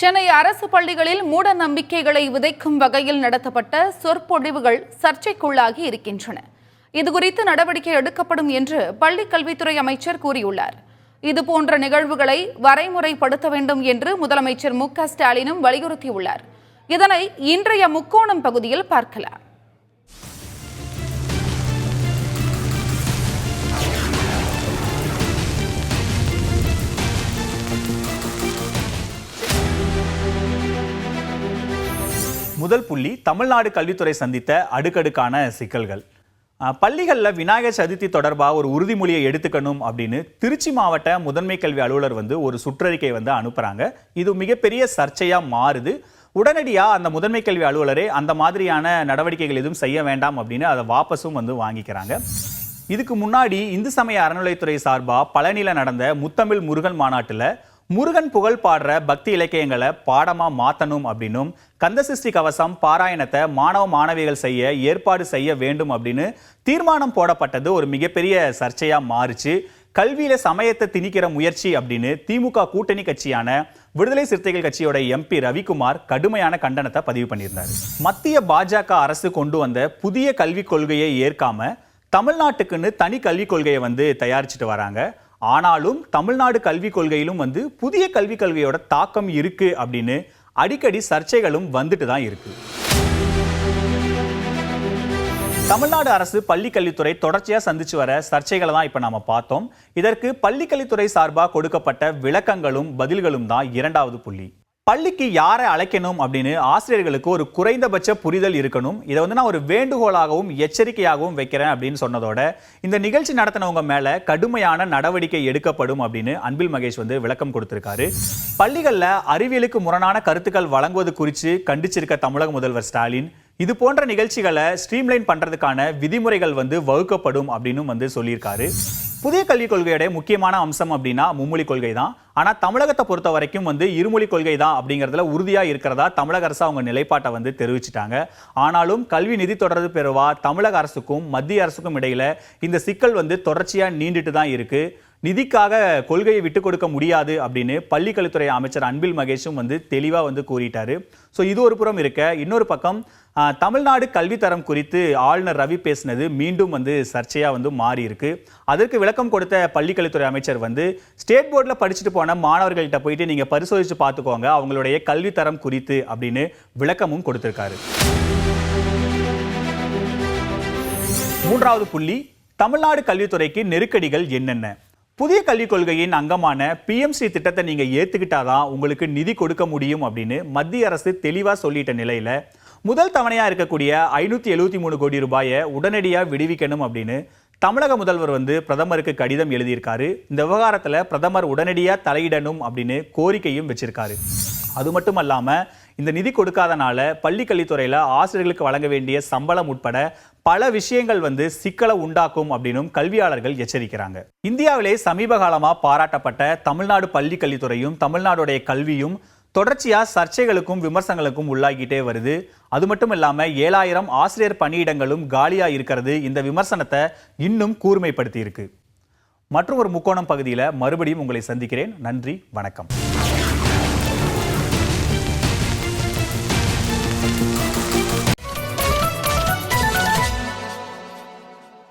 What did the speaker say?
சென்னை அரசு பள்ளிகளில் மூட நம்பிக்கைகளை விதைக்கும் வகையில் நடத்தப்பட்ட சொற்பொழிவுகள் சர்ச்சைக்குள்ளாகி இருக்கின்றன. இதுகுறித்து நடவடிக்கை எடுக்கப்படும் என்று பள்ளிக் கல்வித்துறை அமைச்சர் கூறியுள்ளார். இதுபோன்ற நிகழ்வுகளை வரைமுறைப்படுத்த வேண்டும் என்று முதலமைச்சர் மு.க.ஸ்டாலினும் வலியுறுத்தியுள்ளார். இதனை இன்றைய முக்கோணம் பகுதியில் பார்க்கலாம். முதல் புள்ளி, தமிழ்நாடு கல்வித்துறை சந்தித்த அடுக்கடுக்கான சிக்கல்கள். பள்ளிகளில் விநாயகர் சதுர்த்தி தொடர்பாக ஒரு உறுதிமொழியை எடுத்துக்கணும் அப்படின்னு திருச்சி மாவட்ட முதன்மை கல்வி அலுவலர் ஒரு சுற்றறிக்கை அனுப்புறாங்க. இது மிகப்பெரிய சர்ச்சையா மாறுது. உடனடியாக அந்த முதன்மை கல்வி அலுவலரே அந்த மாதிரியான நடவடிக்கைகள் எதுவும் செய்ய வேண்டாம் அப்படின்னு அதை வாபஸும் வாங்கிக்கிறாங்க. இதுக்கு முன்னாடி இந்து சமய அறநிலையத்துறை சார்பாக பழனியில் நடந்த முத்தமிழ் முருகன் மாநாட்டில் முருகன் புகழ் பாடுற பக்தி இலக்கியங்களை பாடமா மாற்றணும் அப்படின்னும் கந்தசஷ்டி கவசம் பாராயணத்தை மாணவ மாணவிகள் செய்ய ஏற்பாடு செய்ய வேண்டும் அப்படின்னு தீர்மானம் போடப்பட்டது ஒரு மிகப்பெரிய சர்ச்சையா மாறுச்சு. கல்வியில சமயத்தை திணிக்கிற முயற்சி அப்படின்னு திமுக கூட்டணி கட்சியான விடுதலை சிறுத்தைகள் கட்சியோட எம்பி ரவிக்குமார் கடுமையான கண்டனத்தை பதிவு பண்ணியிருந்தார். மத்திய பாஜக அரசு கொண்டு வந்த புதிய கல்விக் கொள்கையை ஏற்காம தமிழ்நாட்டுக்குன்னு தனி கல்விக் கொள்கையை தயாரிச்சுட்டு வராங்க. ஆனாலும் தமிழ்நாடு கல்விக் கொள்கையிலும் புதிய கல்விக் கொள்கையோட தாக்கம் இருக்கு அப்படின்னு அடிக்கடி சர்ச்சைகளும் வந்துட்டு தான் இருக்கு. தமிழ்நாடு அரசு பள்ளிக்கல்வித்துறை தொடர்ச்சியா சந்திச்சு வர சர்ச்சைகளை தான் இப்ப நாம பார்த்தோம். இதற்கு பள்ளிக்கல்வித்துறை சார்பாக கொடுக்கப்பட்ட விளக்கங்களும் பதில்களும் தான் இரண்டாவது புள்ளி. பள்ளிக்கு யாரை அழைக்கணும் அப்படின்னு ஆசிரியர்களுக்கு ஒரு குறைந்தபட்ச புரிதல் இருக்கணும். இதை நான் ஒரு வேண்டுகோளாகவும் எச்சரிக்கையாகவும் வைக்கிறேன் அப்படின்னு சொன்னதோட இந்த நிகழ்ச்சி நடத்தினவங்க மேல கடுமையான நடவடிக்கை எடுக்கப்படும் அப்படின்னு அன்பில் மகேஷ் விளக்கம் கொடுத்திருக்காரு. பள்ளிகளில் அறிவியலுக்கு முரணான கருத்துக்கள் வழங்குவது குறித்து கண்டிச்சிருக்க தமிழக முதல்வர் ஸ்டாலின் இது போன்ற நிகழ்ச்சிகளை ஸ்ட்ரீம்லைன் பண்றதுக்கான விதிமுறைகள் வகுக்கப்படும் அப்படின்னு சொல்லியிருக்காரு. புதிய கல்விக் கொள்கையோட முக்கியமான அம்சம் அப்படின்னா மும்மொழி கொள்கை தான். ஆனால் தமிழகத்தை பொறுத்த வரைக்கும் இருமொழி கொள்கை தான் அப்படிங்கிறதுல உறுதியாக இருக்கிறதா தமிழக அரசு அவங்க நிலைப்பாட்டை தெரிவிச்சிட்டாங்க. ஆனாலும் கல்வி நிதி தொடர்பு பெறுவா தமிழக அரசுக்கும் மத்திய அரசுக்கும் இடையில இந்த சிக்கல் தொடர்ச்சியாக நீண்டுட்டு தான் இருக்கு. நிதிக்காக கொள்கையை விட்டு கொடுக்க முடியாது அப்படின்னு பள்ளிக்கல்வித்துறை அமைச்சர் அன்பில் மகேஷும் தெளிவாக கூறிட்டாரு. ஸோ இது ஒரு புறம் இருக்க, இன்னொரு பக்கம் தமிழ்நாடு கல்வித்தரம் குறித்து ஆளுநர் ரவி பேசினது மீண்டும் சர்ச்சையா மாறி இருக்கு. அதற்கு விளக்கம் கொடுத்த பள்ளிக்கல்வித்துறை அமைச்சர் ஸ்டேட் போர்டில் படிச்சுட்டு போன மாணவர்கள்ட்ட போயிட்டு நீங்க பரிசோதிச்சு பார்த்துக்கோங்க அவங்களுடைய கல்வித்தரம் குறித்து அப்படின்னு விளக்கமும் கொடுத்திருக்காரு. மூன்றாவது புள்ளி, தமிழ்நாடு கல்வித்துறைக்கு நெருக்கடிகள் என்னென்ன? புதிய கல்விக் கொள்கையின் அங்கமான PMC திட்டத்தை நீங்க ஏத்துக்கிட்டாதான் உங்களுக்கு நிதி கொடுக்க முடியும் அப்படின்னு மத்திய அரசு தெளிவா சொல்லிட்ட நிலையில முதல் தவணையா இருக்கக்கூடிய 573 கோடி ரூபாயை உடனடியாக விடுவிக்கணும் அப்படின்னு தமிழக முதல்வர் பிரதமருக்கு கடிதம் எழுதியிருக்காரு. இந்த விவகாரத்தில் பிரதமர் உடனடியாக தலையிடணும் அப்படின்னு கோரிக்கையும் வச்சிருக்காரு. அது மட்டும் இல்லாமல் இந்த நிதி கொடுக்காதனால பள்ளிக்கல்வித்துறையில் ஆசிரியர்களுக்கு வழங்க வேண்டிய சம்பளம் உட்பட பல விஷயங்கள் சிக்கலை உண்டாக்கும் அப்படின்னும் கல்வியாளர்கள் எச்சரிக்கிறாங்க. இந்தியாவிலே சமீப காலமாக பாராட்டப்பட்ட தமிழ்நாடு பள்ளிக்கல்வித்துறையும் தமிழ்நாடுடைய கல்வியும் தொடர்ச்சியா சர்ச்சைகளுக்கும் விமர்சனங்களுக்கும் உள்ளாகிட்டே வருது. அது மட்டும் இல்லாம 7000 ஆசிரியர் பணியிடங்களும் காலியா இருக்கிறது இந்த விமர்சனத்தை இன்னும் கூர்மைப்படுத்தி இருக்கு. மற்றும் ஒரு முக்கோணம் பகுதியில் மறுபடியும் உங்களை சந்திக்கிறேன். நன்றி, வணக்கம்.